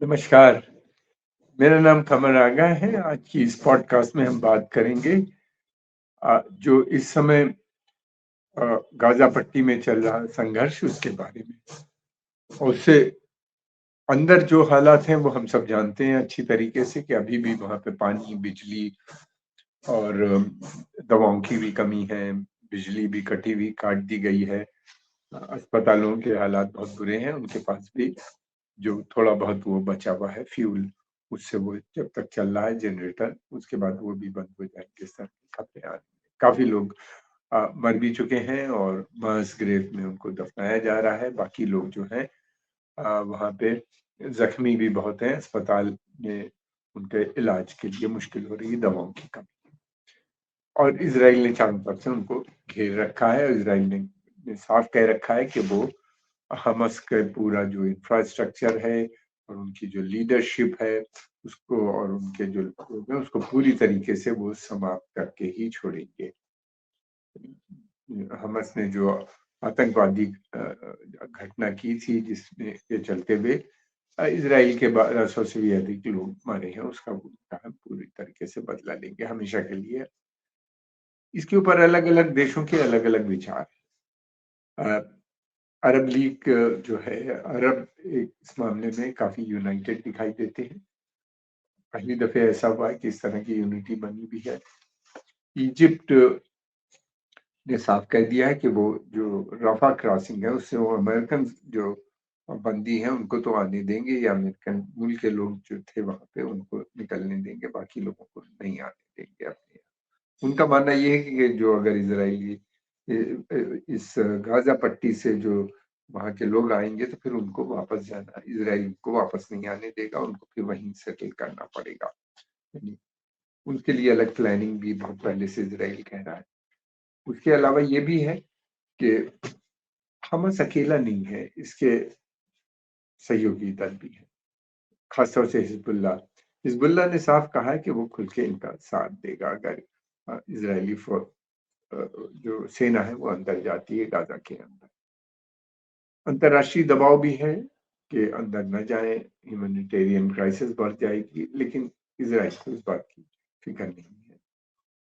नमस्कार, मेरा नाम कमल रागा है। आज की इस पॉडकास्ट में हम बात करेंगे जो इस समय गाज़ा पट्टी में चल रहा संघर्ष उसके बारे में। और उससे अंदर जो हालात हैं वो हम सब जानते हैं अच्छी तरीके से कि अभी भी वहाँ पे पानी, बिजली और दवाओं की भी कमी है, बिजली भी कटी हुई काट दी गई है। अस्पतालों के हालात बहुत बुरे हैं, उनके पास भी जो थोड़ा बहुत वो बचा हुआ है फ्यूल, उससे वो जब तक चल रहा है जनरेटर, उसके बाद वो भी बंद हो जाएंगे। इस तरह की खबरें आ रही हैं। काफी लोग मर भी चुके हैं और मास ग्रेव में उनको दफनाया जा रहा है। बाकी लोग जो हैं वहाँ पे जख्मी भी बहुत हैं। अस्पताल में उनके इलाज के लिए मुश्किल हो रही है, दवाओं की कमी। और इसराइल ने चारों तरफ से उनको घेर रखा है। और इसराइल ने साफ कह रखा है कि वो हमास का पूरा जो इंफ्रास्ट्रक्चर है और उनकी जो लीडरशिप है उसको, और उनके जो लोग हैं उसको पूरी तरीके से वो समाप्त करके ही छोड़ेंगे। हमास ने जो आतंकवादी घटना की थी जिसमें के चलते हुए इसराइल के 1200 से भी अधिक लोग मारे हैं, उसका वो कहा पूरी तरीके से बदला लेंगे हमेशा के लिए। इसके ऊपर अलग अलग देशों के अलग अलग विचार हैं। अरब लीग जो है, अरब एक इस मामले में काफी यूनाइटेड दिखाई देते हैं। पहली दफे ऐसा हुआ है कि इस तरह की यूनिटी बनी भी है। इजिप्ट ने साफ कह दिया है कि वो जो रफा क्रॉसिंग है उससे वो अमेरिकन जो बंदी हैं उनको तो आने देंगे, या अमेरिकन मूल के लोग जो थे वहां पे उनको निकलने देंगे, बाकी लोगों को नहीं आने देंगे अपने। उनका मानना ये है कि जो अगर इसराइली इस गाजा पट्टी से जो वहां के लोग आएंगे तो फिर उनको वापस जाना, इसराइल को वापस नहीं आने देगा, उनको फिर वहीं सेटल करना पड़ेगा। यानी उनके लिए अलग प्लानिंग भी बहुत पहले से इसराइल कह रहा है। उसके अलावा ये भी है कि हमास अकेला नहीं है, इसके सहयोगी दल भी है, खासतौर से हिजबुल्लाह। हिजबुल्लाह ने साफ कहा है कि वो खुल के इनका साथ देगा अगर इसराइली जो सेना है वो अंदर जाती है गाजा के अंदर। अंतर्राष्ट्रीय दबाव भी है कि अंदर न जाए, ह्यूमैनिटेरियन क्राइसिस बढ़ जाएगी, लेकिन इजराइल को इस बात की फिक्र नहीं है।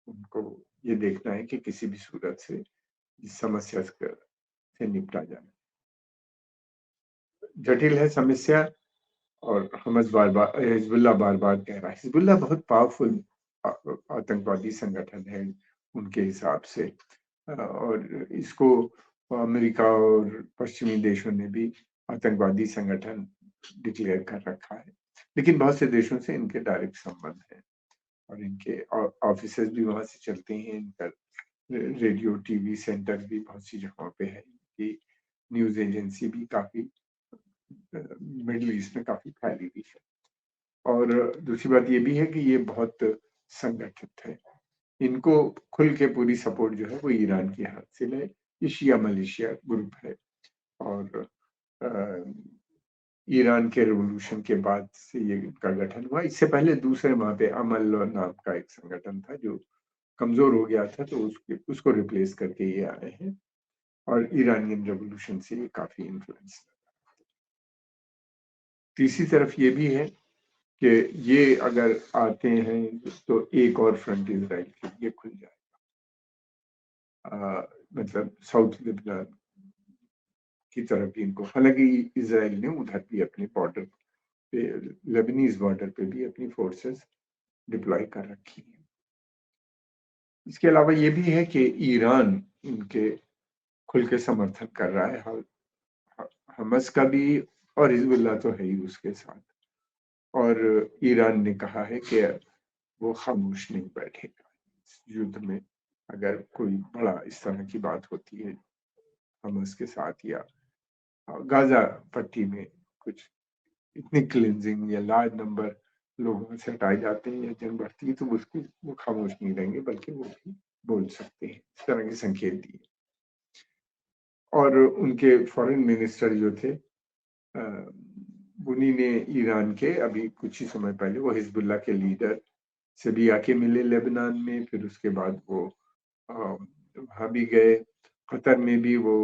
उनको ये देखना है कि किसी भी सूरत से इस समस्या से निपटा जाए। जटिल है समस्या। और हमास बार बार, हिजबुल्लाह बार बार कह रहा है, हिजबुल्लाह बहुत पावरफुल आतंकवादी संगठन है उनके हिसाब से। और इसको अमेरिका और पश्चिमी देशों ने भी आतंकवादी संगठन डिक्लेयर कर रखा है। लेकिन बहुत से देशों से इनके डायरेक्ट संबंध है और इनके ऑफिसेज भी वहां से चलते हैं। इनका रेडियो टीवी सेंटर भी बहुत सी जगहों पे है। इनकी न्यूज एजेंसी भी काफी मिडिल ईस्ट में काफी फैली हुई है। और दूसरी बात ये भी है कि ये बहुत संगठित है। इनको खुल के पूरी सपोर्ट जो है वो ईरान की हाथ से है। ये शिया मलेशिया ग्रुप है। और ईरान के रेवोल्यूशन के बाद से ये का गठन हुआ। इससे पहले दूसरे वहां पे अमल नाम का एक संगठन था जो कमजोर हो गया था, तो उसको रिप्लेस करके ये आए हैं। और ईरानियन रेवोल्यूशन से ये काफी इन्फ्लुएंस। तीसरी तरफ ये भी है कि ये अगर आते हैं तो एक और फ्रंट इसराइल के लिए खुल जाएगा। मतलब साउथ लेबनान की तरफ भी इनको, हालांकि इसराइल ने उधर भी अपने बॉर्डर पे, लेबनीज बॉर्डर पे भी अपनी फोर्सेस डिप्लॉय कर रखी है। इसके अलावा ये भी है कि ईरान इनके खुल के समर्थन कर रहा है, हमास का भी, और हिजबुल्लाह तो है ही उसके साथ। और ईरान ने कहा है कि वो खामोश नहीं बैठेगा इस युद्ध में। अगर कोई बड़ा इस तरह की बात होती है हमास के साथ, या गाजा पट्टी में कुछ इतनी क्लिनजिंग या लार्ज नंबर लोगों से हटाए जाते हैं या जंग बढ़ती है, तो उसको वो खामोश नहीं रहेंगे, बल्कि वो भी बोल सकते हैं। इस तरह के संकेत दिए। और उनके फॉरेन मिनिस्टर जो थे, उन्हीं ने ईरान के अभी कुछ ही समय पहले वो हिजबुल्लाह के लीडर से भी आके मिले लेबनान में। फिर उसके बाद वो वहाँ भी गए। कतर में भी वो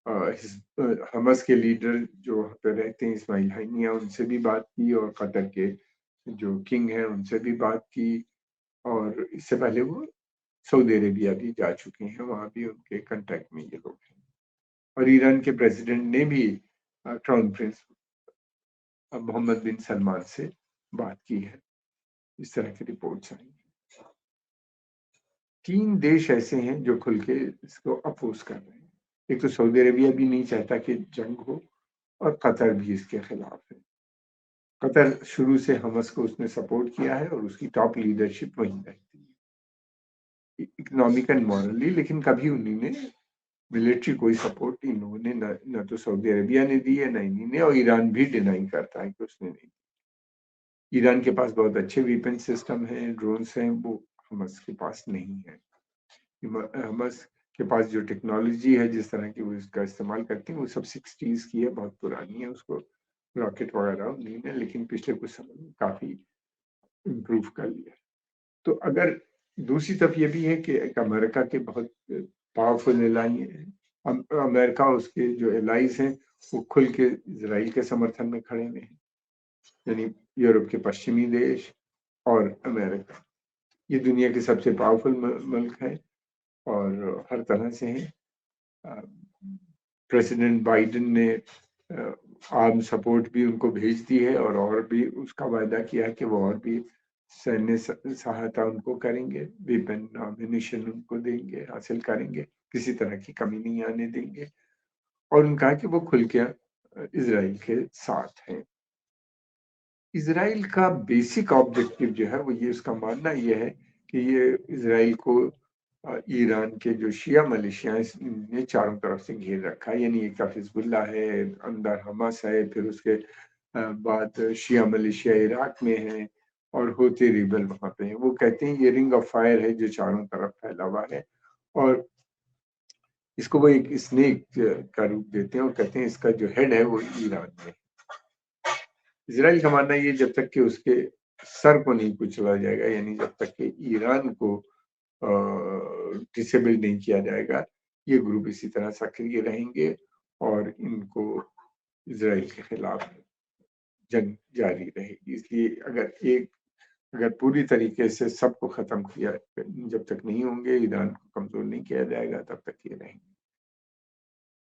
हमास के लीडर जो वहाँ पे रहते हैं इस्माइल हानिया, उनसे भी बात की और कतर के जो किंग हैं उनसे भी बात की, और इससे पहले वो सऊदी अरेबिया भी जा चुके हैं, वहाँ भी उनके कॉन्टैक्ट में ये लोग हैं। और ईरान के प्रेसिडेंट ने भी क्राउन प्रिंस मोहम्मद बिन सलमान से बात की है। इस तरह की रिपोर्ट्स आई। 3 देश ऐसे हैं जो खुल के इसको अपोज कर रहे हैं। एक तो सऊदी अरेबिया भी नहीं चाहता कि जंग हो, और कतर भी इसके खिलाफ है। कतर शुरू से हमास को उसने सपोर्ट किया है और उसकी टॉप लीडरशिप वहीं रहती है, इकोनॉमिक एंड मॉरली, लेकिन कभी उन्होंने मिलिट्री कोई सपोर्ट इन लोगों ने न तो सऊदी अरेबिया ने दी है, न इन्हीं ने, और ईरान भी डिनाई करता है कि उसने नहीं। ईरान के पास बहुत अच्छे वेपन सिस्टम हैं, ड्रोन्स हैं, वो हमास के पास नहीं है। हमास के पास जो टेक्नोलॉजी है, जिस तरह की वो इसका इस्तेमाल करती है, वो सब 60s की है, बहुत पुरानी है। उसको रॉकेट वगैरह नहीं है, लेकिन पिछले कुछ समय में काफी इम्प्रूव कर लिया। तो अगर दूसरी तरफ ये भी है कि एक अमेरिका के बहुत पावरफुल एलाई है, अमेरिका उसके जो एलाइज हैं वो खुल के इसराइल के समर्थन में खड़े हुए हैं, यानी यूरोप के पश्चिमी देश और अमेरिका। ये दुनिया के सबसे पावरफुल मुल्क है और हर तरह से हैं। प्रेसिडेंट बाइडेन ने आर्म सपोर्ट भी उनको भेज दी है, और भी उसका वायदा किया है कि वो और भी सैन्य सहायता उनको करेंगे, वेपन एम्युनिशन उनको देंगे, हासिल करेंगे, किसी तरह की कमी नहीं आने देंगे। और उन्होंने कहा कि वो खुल के इसराइल के साथ हैं। इसराइल का बेसिक ऑब्जेक्टिव जो है वो ये, उसका मानना ये है कि ये इसराइल को ईरान के जो शिया मलेशिया ने चारों तरफ से घेर रखा है, यानी एक तरफ हिजबुल्लाह है, अंदर हमास है, फिर उसके बाद शिया मलेशिया इराक में है, और होते रिबल वहां पे है। वो कहते हैं ये रिंग ऑफ फायर है जो चारों तरफ फैला हुआ है, और इसको वो एक स्नेक का रूप देते हैं और कहते हैं इसका जो हेड है वो ईरान में। इसराइल का मानना ये, जब तक कि उसके सर को नहीं कुचला जाएगा, यानी जब तक कि ईरान को डिसेबल नहीं किया जाएगा, ये ग्रुप इसी तरह सक्रिय रहेंगे और इनको इसराइल के खिलाफ जंग जारी रहेगी। इसलिए अगर पूरी तरीके से सबको खत्म किया जब तक नहीं होंगे, ईरान को कमजोर नहीं किया जाएगा, तब तक ये रहेंगे।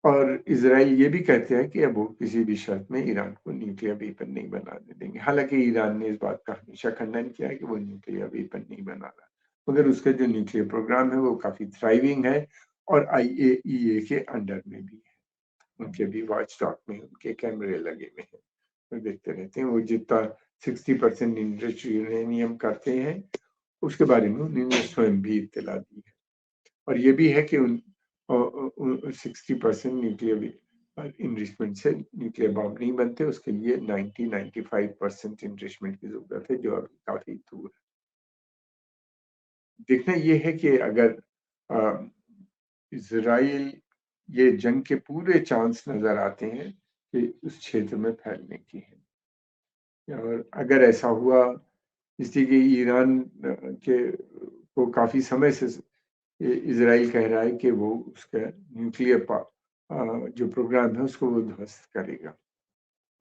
और इसराइल ये भी कहते हैं कि अब वो किसी भी शर्त में ईरान को न्यूक्लियर वेपन नहीं बनाने देंगे। हालांकि ईरान ने इस बात का हमेशा खंडन किया है कि वो न्यूक्लियर वेपन नहीं बना रहा, मगर उसका जो न्यूक्लियर प्रोग्राम है वो काफी थ्राइविंग है, और IAEA के अंडर में भी है। उनके भी वॉच डॉग में उनके कैमरे लगे हुए हैं, वो देखते रहते हैं। वो जितना 60% इंडस्ट्री यूरेनियम करते हैं, उसके बारे में उन्होंने स्वयं भी इत्तला दी है। और ये भी है कि 60% न्यूक्लियर इनरिचमेंट से न्यूक्लियर बॉम्ब नहीं बनते, उसके लिए 90-95% इनरिचमेंट की जरूरत है, जो अभी काफी दूर है। देखना ये है कि अगर इसराइल, ये जंग के पूरे चांस नजर आते हैं कि उस क्षेत्र में फैलने की है, और अगर ऐसा हुआ, इसलिए कि ईरान के को काफी समय से इजराइल कह रहा है कि वो उसका न्यूक्लियर जो प्रोग्राम है उसको वो ध्वस्त करेगा,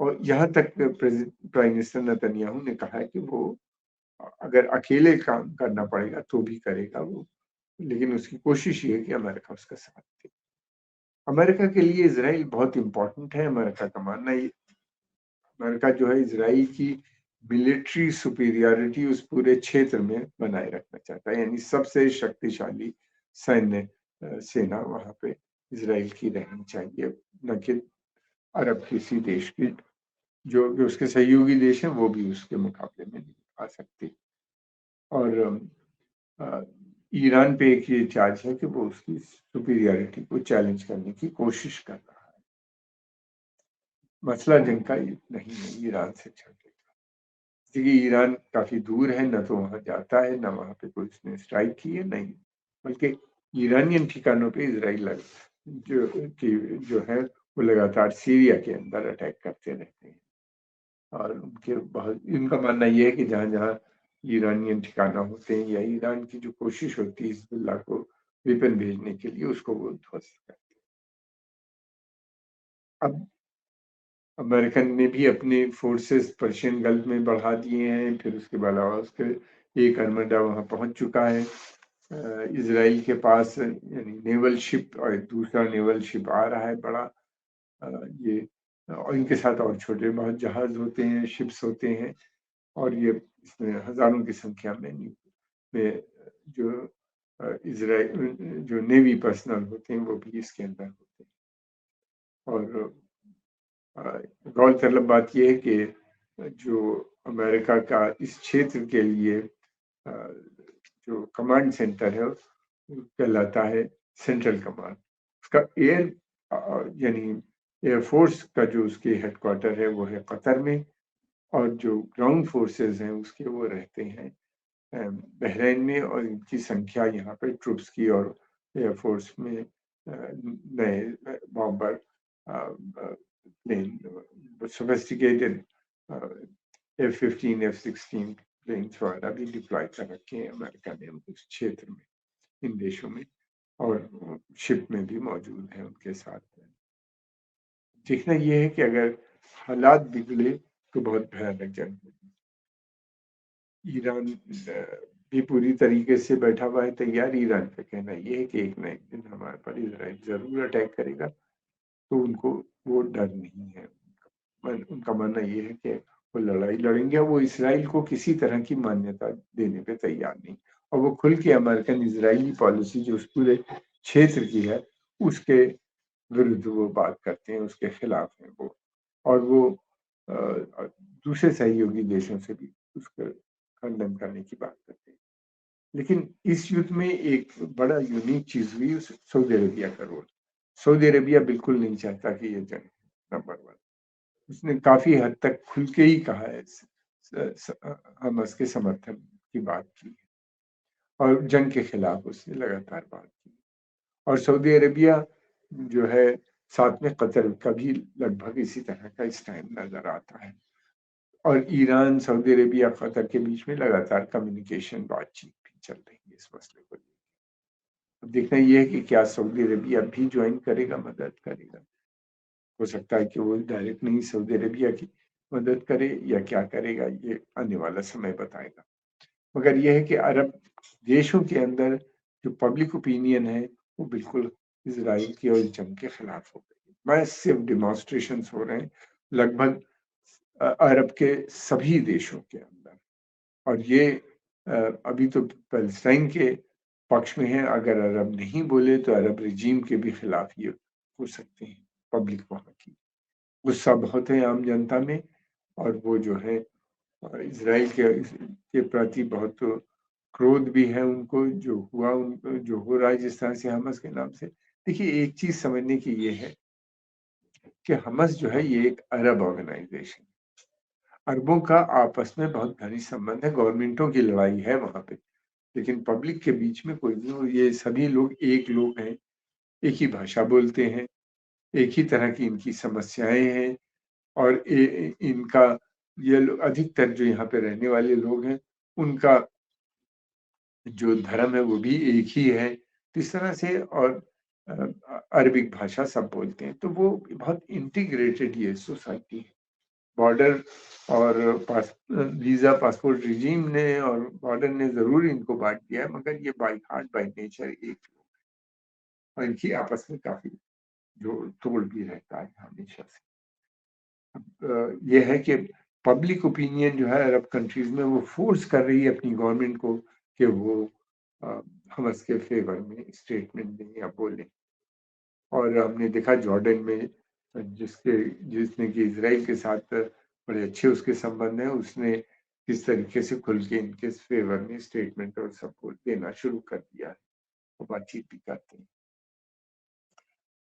और यहाँ तक प्राइम मिनिस्टर नेतन्याहू ने कहा है कि वो अगर अकेले काम करना पड़ेगा तो भी करेगा वो, लेकिन उसकी कोशिश ये है कि अमेरिका उसका साथ दे। अमेरिका के लिए इसराइल बहुत इंपॉर्टेंट है। अमेरिका का मानना ये, अमेरिका जो है इसराइल की मिलिट्री सुपीरियरिटी उस पूरे क्षेत्र में बनाए रखना चाहता है, यानी सबसे शक्तिशाली सैन्य सेना वहां पे इसराइल की रहनी चाहिए, न कि अरब किसी देश की, जो उसके सहयोगी देश हैं वो भी उसके मुकाबले में नहीं आ सकते। और अ, ईरान पे एक ये चार्ज है कि वो उसकी सुपीरियरिटी को चैलेंज करने की कोशिश कर रहा है। मसला जंग का नहीं है, ईरान से चल, क्योंकि ईरान काफी दूर है, न तो वहां जाता है, न वहां पे कोई उसने स्ट्राइक की है, नहीं, बल्कि ईरानियन ठिकानों पे इसराइल जो है वो लगातार सीरिया के अंदर अटैक करते रहते हैं। और उनके बहुत, इनका मानना यह है कि जहां जहां ईरानियन ठिकाना होते हैं या ईरान की जो कोशिश होती है हिजबुल्लाह को वेपन भेजने के लिए, उसको वो ध्वस्त करते हैं। अब अमेरिकन ने भी अपने फोर्सेस पर्शियन गल्फ में बढ़ा दिए हैं, फिर उसके अलावा उसके एक आर्मडा वहाँ पहुँच चुका है। इज़राइल के पास यानी नेवल शिप और दूसरा नेवल शिप आ रहा है बड़ा। ये और इनके साथ और छोटे बहुत जहाज़ होते हैं, शिप्स होते हैं और ये इसमें हज़ारों की संख्या में जो इज़राइल जो नेवी पर्सनल होते हैं, वो भी इसके अंदर होते हैं। और गौरतलब बात ये है कि जो अमेरिका का इस क्षेत्र के लिए जो कमांड सेंटर है, वो कहलाता है सेंट्रल कमांड। उसका यानी एयरफोर्स का जो उसके हेडक्वार्टर है वो है कतर में, और जो ग्राउंड फोर्सेस हैं उसके वो रहते हैं बहरीन में, और इनकी संख्या यहाँ पे ट्रूप्स की और एयरफोर्स में नए bomber plane sophisticated F-15 F-16 planes वगैरह भी डिप्लॉय कर रखे हैं अमेरिका ने उस क्षेत्र में, इन देशों में, और शिप में भी मौजूद है उनके साथ। देखना ये है कि अगर हालात बिगड़े तो बहुत भयानक जंग होगी। ईरान भी पूरी तरीके से बैठा हुआ है तैयार। ईरान का कहना ये है कि एक न एक दिन हमारे पर इजराइल जरूर अटैक करेगा, तो उनको वो डर नहीं है। उनका मानना ये है कि वो लड़ाई लड़ेंगे, वो इसराइल को किसी तरह की मान्यता देने पे तैयार नहीं, और वो खुल के अमेरिकन इजरायली पॉलिसी जो उस पूरे क्षेत्र की है उसके विरुद्ध वो बात करते हैं, उसके खिलाफ हैं वो। और वो दूसरे सहयोगी देशों से भी उसका खंडन करने की बात करते हैं। लेकिन इस युद्ध में एक बड़ा यूनिक चीज हुई, सऊदी अरेबिया का रोल। सऊदी अरेबिया बिल्कुल नहीं चाहता कि ये जंग, नंबर वन। उसने काफी हद तक खुल के ही कहा है, हमास के समर्थन की बात की, और जंग के खिलाफ उसने लगातार बात की। और सऊदी अरेबिया जो है, साथ में कतर का भी लगभग इसी तरह का स्टैंड नजर आता है। और ईरान, सऊदी अरेबिया, कतर के बीच में लगातार कम्युनिकेशन, बातचीत भी चल रही है इस मसले को। अब देखना ये है कि क्या सऊदी अरेबिया भी ज्वाइन करेगा, मदद करेगा। हो सकता है कि वो डायरेक्ट नहीं सऊदी अरेबिया की मदद करे, या क्या करेगा ये आने वाला समय बताएगा। मगर यह है कि अरब देशों के अंदर जो पब्लिक ओपिनियन है वो बिल्कुल इजराइल की और इस जंग के खिलाफ हो गई। मैसिव डिमॉन्स्ट्रेशंस हो रहे हैं लगभग अरब के सभी देशों के अंदर। और ये अभी तो पैलेस्टाइन के पक्ष में है, अगर अरब नहीं बोले तो अरब रिजीम के भी खिलाफ ये हो सकते हैं। पब्लिक वहाँ की गुस्सा बहुत है आम जनता में, और वो जो है इसराइल के प्रति बहुत क्रोध भी है उनको, जो हुआ उनको, जो हो रहा है जिस तरह से हमास के नाम से। देखिए एक चीज समझने की ये है कि हमास जो है ये एक अरब ऑर्गेनाइजेशन, अरबों का आपस में बहुत घनिष्ठ संबंध है, गवर्नमेंटों की लड़ाई है वहां पे, लेकिन पब्लिक के बीच में कोई नहीं। ये सभी लोग एक लोग हैं, एक ही भाषा बोलते हैं, एक ही तरह की इनकी समस्याएं हैं, और इनका ये लोग अधिकतर जो यहाँ पे रहने वाले लोग हैं उनका जो धर्म है वो भी एक ही है। तो इस तरह से, और अरबिक भाषा सब बोलते हैं, तो वो बहुत इंटीग्रेटेड ये सोसाइटी है। बॉर्डर और वीजा पासपोर्ट रिजीम ने और बॉर्डर ने जरूर इनको बांट दिया है, मगर ये बाई हार्ट बाई नेचर एक लोग, और इनकी आपस में काफी जोड़ तोड़ भी रहता है हमेशा से। ये है कि पब्लिक ओपिनियन जो है अरब कंट्रीज में वो फोर्स कर रही है अपनी गवर्नमेंट को कि वो हमास के फेवर में स्टेटमेंट दें या बोलें। और हमने देखा जॉर्डन में जिसने कि इसराइल के साथ बड़े अच्छे उसके संबंध हैं, उसने किस तरीके से खुल के इनके फेवर में स्टेटमेंट और सपोर्ट देना शुरू कर दिया है, वो बातचीत भी करते हैं।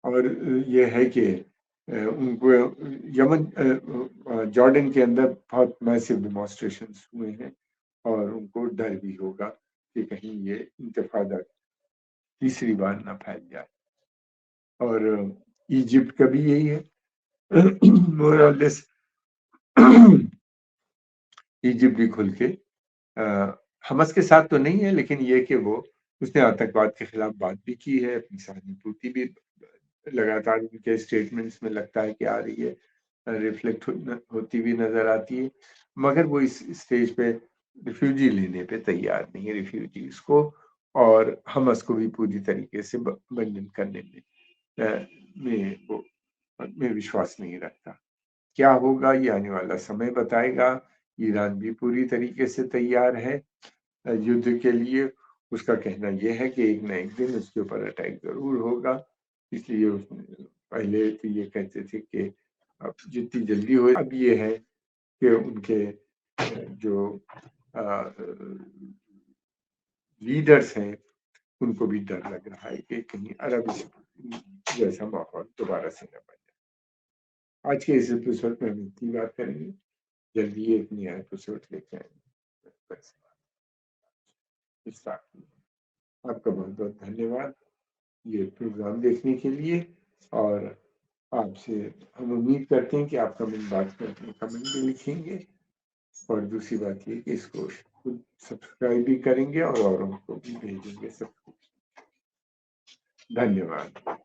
और ये है कि उनको जॉर्डन के अंदर बहुत मैसिव डिमॉन्स्ट्रेशंस हुए हैं, और उनको डर भी होगा कि कहीं ये इंतफादा तीसरी बार ना फैल जाए। और इजिप्ट का भी यही है मोर और लेस। इजिप्ट भी खुल के हमास के साथ तो नहीं है, लेकिन ये कि वो उसने आतंकवाद के खिलाफ बात भी की है, अपनी सहानुभूति भी लगातार उनके स्टेटमेंट्स में लगता है कि आ रही है, रिफ्लेक्ट होती हुई नजर आती है, मगर वो इस स्टेज पे रिफ्यूजी लेने पे तैयार नहीं है रिफ्यूजीज को, और हमस को भी पूरी तरीके से बंधन करने में वो में विश्वास नहीं रखता। क्या होगा ये आने वाला समय बताएगा। ईरान भी पूरी तरीके से तैयार है युद्ध के लिए। उसका कहना यह है कि एक न एक दिन उसके ऊपर अटैक जरूर होगा, इसलिए उसने पहले तो ये कहते थे कि अब जितनी जल्दी हो, अब ये है कि उनके जो लीडर्स हैं उनको भी डर लग रहा है कि कहीं अरब जैसा माहौल दोबारा से न बन जाए। आज के इस एपिसोड में हम इतनी बात करेंगे, जल्दी एक नया एपिसोड लेके आएंगे। आपका बहुत बहुत धन्यवाद ये प्रोग्राम देखने के लिए, और आपसे हम उम्मीद करते हैं कि आप कमेंट भी लिखेंगे, और दूसरी बात ये कि इसको खुद सब्सक्राइब भी करेंगे और औरों को भी भेजेंगे सब कुछ। धन्यवाद।